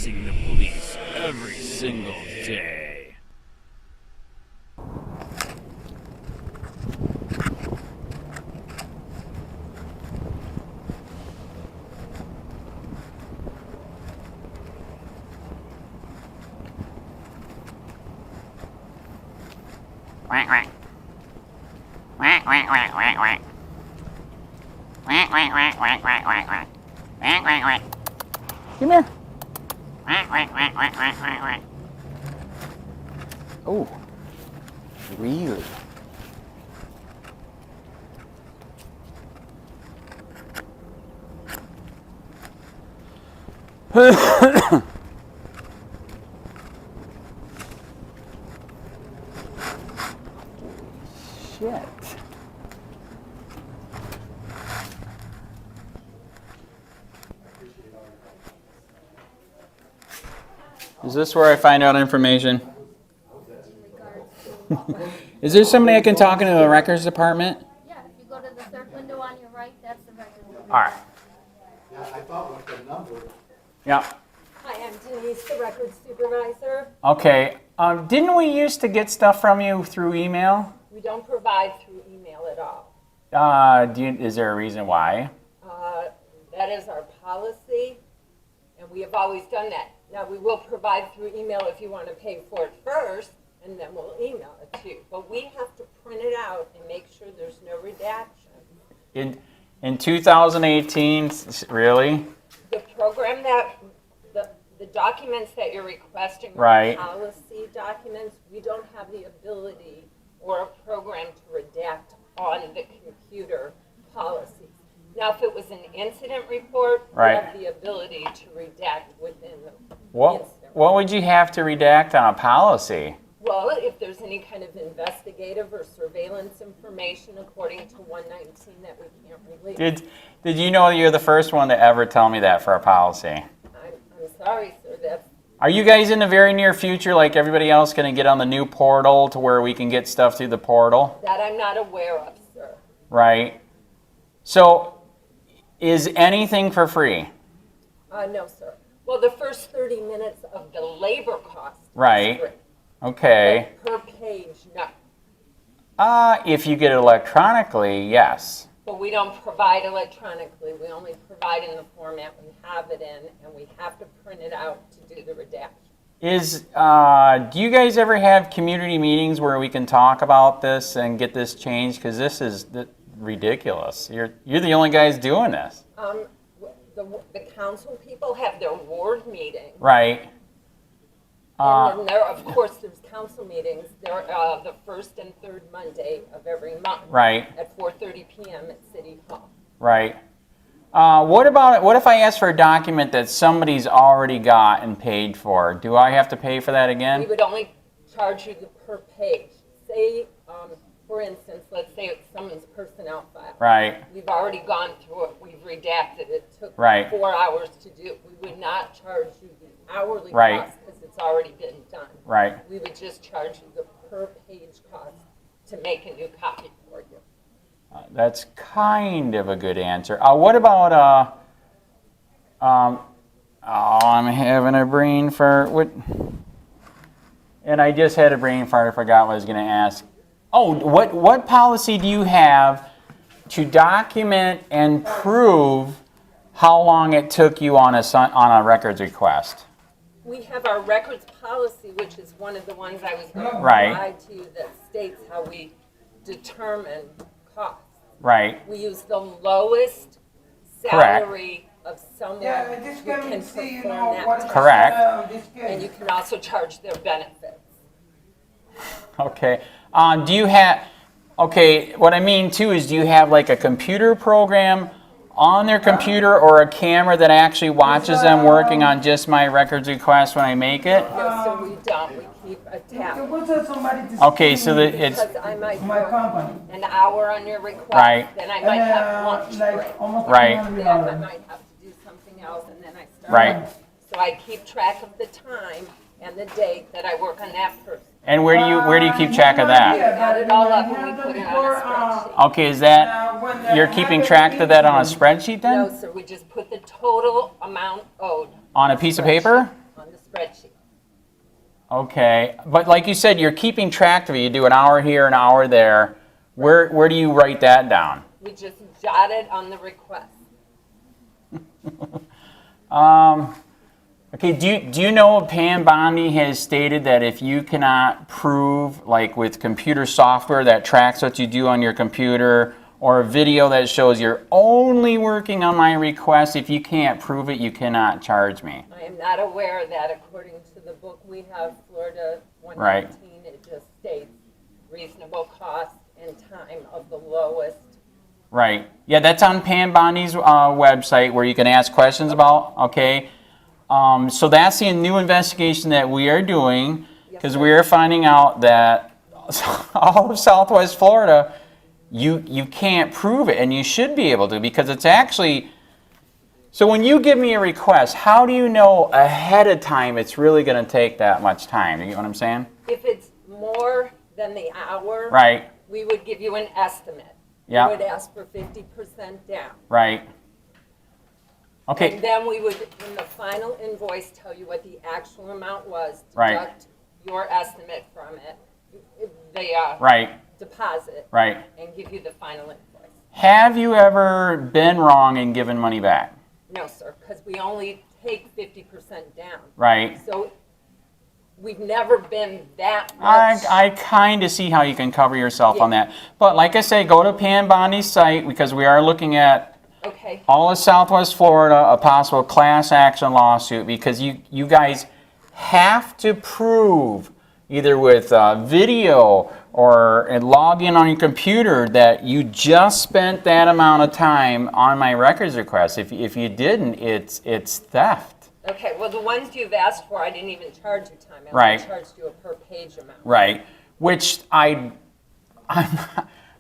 facing the police every single day. Quack, quack. Quack, quack, quack, quack, quack. Quack, quack, quack, quack, quack, quack, quack. Quack, quack, quack. Come here. Quack, quack, quack, quack, quack, quack, quack. Oh, really? Shit. Is this where I find out information? Is there somebody I can talk to in the records department? Yeah, if you go to the third window on your right, that's the record. All right. Yeah, I thought with the number. Yeah. Hi, I'm Denise, the records supervisor. Okay. Didn't we used to get stuff from you through email? We don't provide through email at all. Is there a reason why? That is our policy, and we have always done that. Now, we will provide through email if you want to pay for it first, and then we'll email it to you. But we have to print it out and make sure there's no redaction. In 2018, really? The program that, the documents that you're requesting are Right. policy documents. We don't have the ability or a program to redact on the computer policies. Now, if it was an incident report, Right. we have the ability to redact within the What incident. What would you have to redact on a policy? Well, if there's any kind of investigative or surveillance information according to 119 that we can't release. Did you know you're the first one to ever tell me that for a policy? I'm sorry, sir, that's, Are you guys in the very near future, like everybody else, going to get on the new portal to where we can get stuff through the portal? that I'm not aware of, sir. Right. So, is anything for free? No, sir. Well, the first 30 minutes of the labor cost is Right. free. Okay. But per page, no. If you get it electronically, yes. But we don't provide electronically. We only provide in the format we have it in, and we have to print it out to do the redaction. Do you guys ever have community meetings where we can talk about this and get this changed? Because this is ridiculous. You're the only guys doing this. The council people have their ward meeting. Right. And then there, of course, there's council meetings. They're the first and third Monday of every month. Right. At 4:30 p.m. at City Hall. Right. What if I ask for a document that somebody's already got and paid for? Do I have to pay for that We again? would only charge you per page. Say, for instance, let's say it's someone's personnel file. Right. We've already gone through it. We've redacted it. It took Right. 4 hours to do. We would not charge you the hourly Right. cost because it's already been done. Right. We would just charge you the per page cost to make a new copy for you. That's kind of a good answer. What about I'm having a brain fart. And I just had a brain fart. I forgot what I was going to ask. Oh, what policy do you have to document and prove how long it took you on a records request? We have our records policy, which is one of the ones I was going to Right. provide to you that states how we determine costs. Right. We use the lowest Correct. salary of someone Yeah, who just can come and see, you perform know, that what task. Correct. this And you kid. can also charge their benefits. Okay. Do you have? Okay. What I mean too is, do you have like a computer program on their computer or a camera that actually watches them working on just my records request when I make it? No, so we don't. We keep a You tab. go to somebody to Okay, see so me, that it's Because I might my work company. an hour on your request, Right. then I might have lunch break. like almost Right. $100. Then I might have to do something else, and then I start. Right. So I keep track of the time and the date that I work on that person. And where do you keep track of that? Add it all up and we put it on a spreadsheet. Okay, is that you're keeping track of that on a spreadsheet No, then? sir, we just put the total amount owed On a piece of paper? on spreadsheet. Okay, but like you said, you're keeping track of it. You do an hour here, an hour there. Where do you write that down? We just jot it on the request. Okay, do you know Pam Bondi has stated that if you cannot prove, like with computer software that tracks what you do on your computer, or a video that shows you're only working on my request, if you can't prove it, you cannot charge me? I am not aware of that. According to the book we have, Florida 119, Right. It just states reasonable cost and time of the lowest. Right. Yeah, that's on Pam Bondi's website where you can ask questions about, okay? So that's the new investigation that we are doing, because we are finding out that all of Southwest Florida, you can't prove it, and you should be able to, because it's actually, so when you give me a request, how do you know ahead of time it's really going to take that much time? You get what I'm saying? If it's more than the hour, Right. we would give you an estimate. Yeah. We would ask for 50% down. Right. Okay. And then we would, in the final invoice, tell you what the actual amount was, Right. deduct your estimate from it, the Right. deposit, Right. and give you the final invoice. Have you ever been wrong and given money back? No, sir, because we only take 50% down. Right. So we've never been that much. I kind of see how you can cover yourself on that. But like I say, go to Pam Bondi's site, because we are looking at Okay. all of Southwest Florida, a possible class action lawsuit, because you guys have to prove either with video or log in on your computer that you just spent that amount of time on my records request. If you didn't, it's theft. Okay, well, the ones you've asked for, I didn't even charge you time. I Right. only charged you a per page amount. Right, which I'm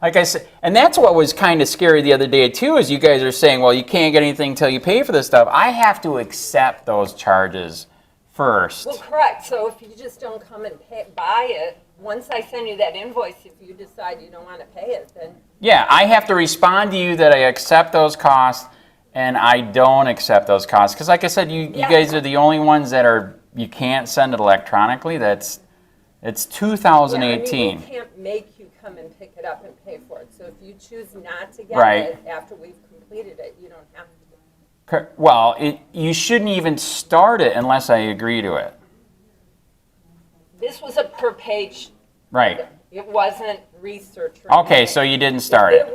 like I said, and that's what was kind of scary the other day too, is you guys are saying, well, you can't get anything until you pay for this stuff. I have to accept those charges first. Well, correct. So if you just don't come and buy it, once I send you that invoice, if you decide you don't want to pay it, then Yeah, I have to respond to you that I accept those costs and I don't accept those costs. Because like I said, you guys are the only ones that you can't send it electronically. It's yeah, 2018. we can't make you come and pick it up and pay for it. So if you choose not to get Right. it after we've completed it, you don't have to. Well, you shouldn't even start it unless I agree to it. This was a per page. Right. It wasn't research. or Okay, anything. so you didn't start it.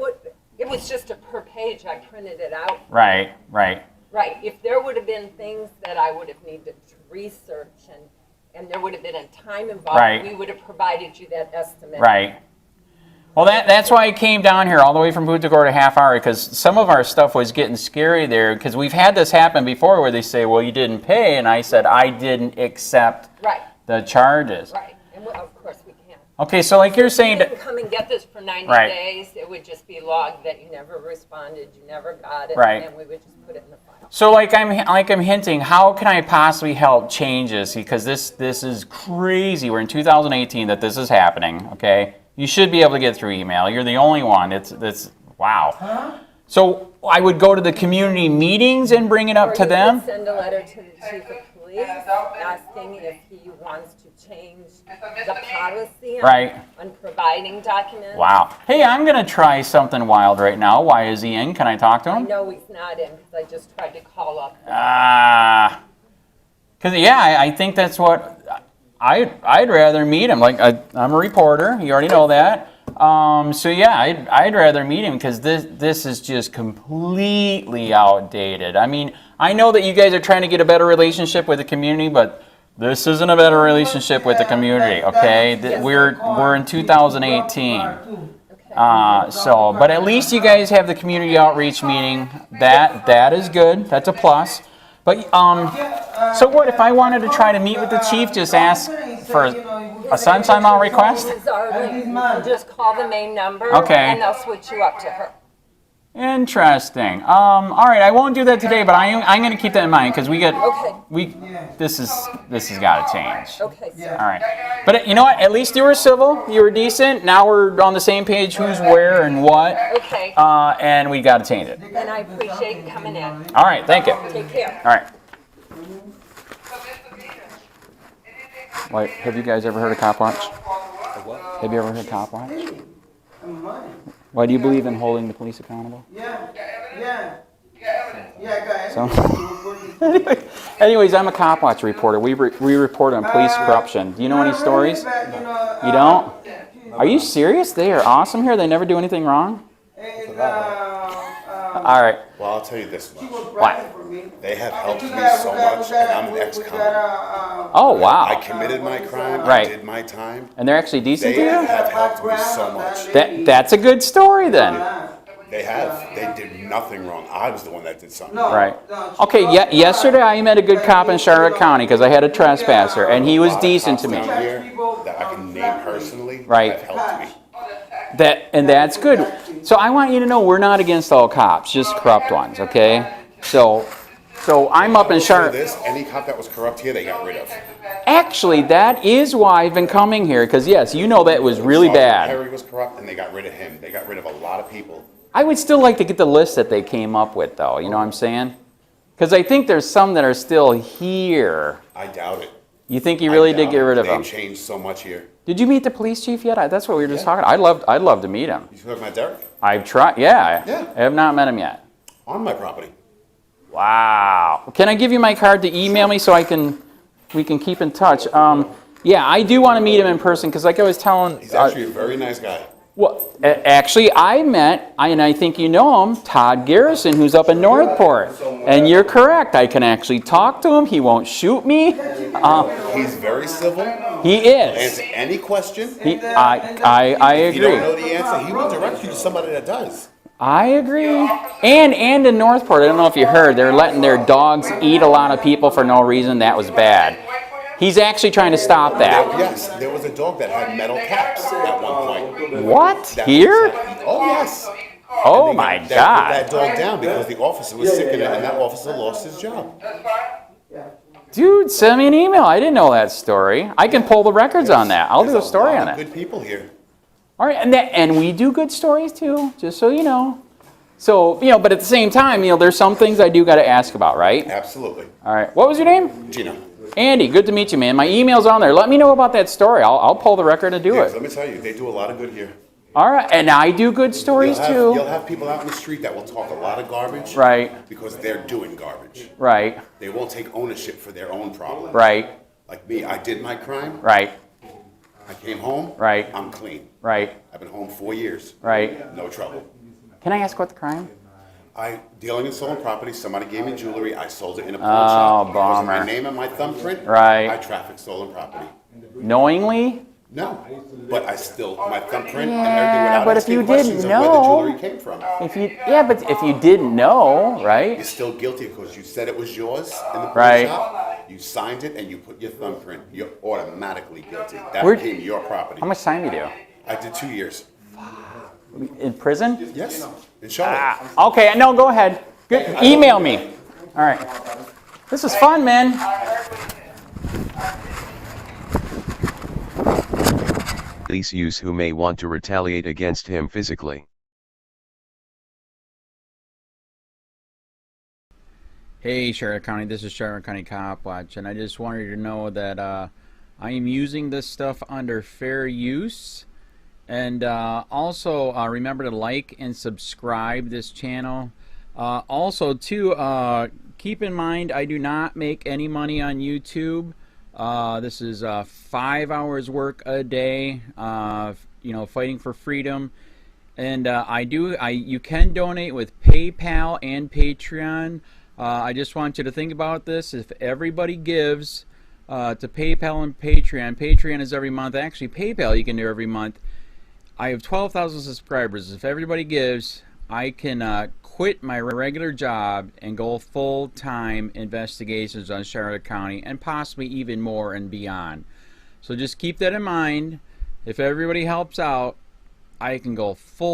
It was just a per page. I printed it out. Right, right. Right. If there would have been things that I would have needed to research and there would have been a time involved, Right. we would have provided you that estimate. Right. Well, that's why I came down here all the way from Punta Gorda half hour, because some of our stuff was getting scary there, because we've had this happen before where they say, well, you didn't pay, and I said I didn't accept Right. the charges. Right. And of course we can't. Okay, so like you're saying, You didn't come and get this for 90 Right. days. It would just be logged that you never responded, you never got it, Right. and we would just put it in the file. so like I'm hinting, how can I possibly help change this? Because this is crazy. We're in 2018 that this is happening. Okay, you should be able to get through email. You're the only one. It's wow. So I would go to the community meetings and bring it up Or to you them. could send a letter to the chief of police asking if he wants to change the policy on, Right. on providing documents. Wow. Hey, I'm gonna try something wild right now. Why is he in? Can I talk to I him? know he's not in because I just tried to call up. Because yeah, I think that's what I'd rather meet him. Like I'm a reporter. You already know that. So yeah, I'd rather meet him, because this is just completely outdated. I mean, I know that you guys are trying to get a better relationship with the community, but this isn't a better relationship with the community. Okay, we're in 2018. So, but at least you guys have the community outreach meeting. That is good. That's a plus. But so what if I wanted to try to meet with the chief? Just ask for a sunshine law request? This is our link. You can just call the main number, Okay. and they'll switch you up to her. Interesting. All right, I won't do that today, but I'm going to keep that in mind, because Okay. this has got to change. Okay, sir. All right, but you know what? At least you were civil. You were decent. Now we're on the same page. Who's where and what? Okay. And we got to change it. And I appreciate you coming in. All right, thank you. Take care. All right. Like, have you guys ever heard of Copwatch? What? Have you ever heard of Copwatch? Money. Why do you believe in holding the police accountable? Yeah, guys. So, anyways, I'm a Copwatch reporter. We report on police corruption. Do you know any stories? You don't? Are you serious? They are awesome here. They never do anything wrong. All right. Well, I'll tell you this much. What? They have helped me so much, and I'm an ex-con. Oh, wow. I committed my crime. Right. I did my time. And they're actually decent They to you? have helped me so much. That's a good story then. They have. They did nothing wrong. I was the one that did something. Right. Okay, yesterday I met a good cop in Charlotte County because I had a trespasser, and he was decent to me. Down here that I can name personally Right. have helped me. That's good. So I want you to know we're not against all cops, just corrupt ones, okay? So I'm up in For Charlotte. this, any cop that was corrupt here, they got rid of. Actually, that is why I've been coming here, because yes, you know that was really Sergeant bad. Perry was corrupt, and they got rid of him. They got rid of a lot of people. I would still like to get the list that they came up with, though. You know what I'm saying? Because I think there's some that are still here. I doubt it. You think you really did get rid of them? They've changed so much here. Did you meet the police chief yet? That's what we were just talking. I'd love to meet him. You talking about Derek? I've tried. Yeah. Yeah. I have not met him yet. On my property. Wow. Can I give you my card to email me so we can keep in touch? Yeah, I do want to meet him in person because, like I was telling. He's actually a very nice guy. Well, actually, I met, and I think you know him, Todd Garrison, who's up in Northport. And you're correct. I can actually talk to him. He won't shoot me. He's very civil. He is. Answer any question. I If you don't know agree. the answer, he will direct you to somebody that does. I agree. And in Northport, I don't know if you heard, they're letting their dogs eat a lot of people for no reason. That was bad. He's actually trying to stop that. Yes, there was a dog that had metal caps at one point. What? That Here? Oh, yes. Oh And they my got God. that dog down because the officer was sick in it, and that officer lost his job. Dude, send me an email. I didn't know that story. I can pull the records on that. I'll do a There's story lot on of it. Good people here. All right, and we do good stories too, just so you know. So, but at the same time, there's some things I do got to ask about, right? Absolutely. All right. What was your name? Gina. Andy, good to meet you, man. My email's on there. Let me know about that story. I'll pull the record and do Yes, it. let me tell you, they do a lot of good here. All right, and I do good stories You'll too. have people out in the street that will talk a lot of garbage. Right. Because they're doing garbage. Right, They won't take ownership for their own problem. right, Like me, I did my crime. right, I came home. Right. I'm clean. right, I've been home 4 years. right. No trouble. Can I ask what the crime? Dealing in stolen property. Somebody gave me jewelry. I sold it in a pawn Oh, shop. Because of bummer. my name and my thumbprint. Right. I trafficked stolen property. Knowingly? No, but I still my thumbprint and Yeah, everything without but if asking you questions didn't of where the know- jewelry came from. But if you didn't know, You're right? still guilty because you said it was yours in the pawn Right. shop. You signed it and you put your thumbprint. You're automatically guilty. That Where- became your property. How much time you do? I did 2 years. In prison? Yes, in Charlotte. Okay, no, go ahead. Good. Email me. All right. This is fun, man. Police use who may want to retaliate against him physically. Hey, Charlotte County, this is Charlotte County Copwatch, and I just wanted you to know that I am using this stuff under fair use. And also, remember to like and subscribe this channel. Also, too, keep in mind, I do not make any money on YouTube. This is 5 hours work a day, fighting for freedom. And you can donate with PayPal and Patreon. I just want you to think about this. If everybody gives to PayPal and Patreon, Patreon is every month. Actually, PayPal you can do every month. I have 12,000 subscribers. If everybody gives, I can quit my regular job and go full-time investigations on Charlotte County and possibly even more and beyond. So just keep that in mind. If everybody helps out, I can go full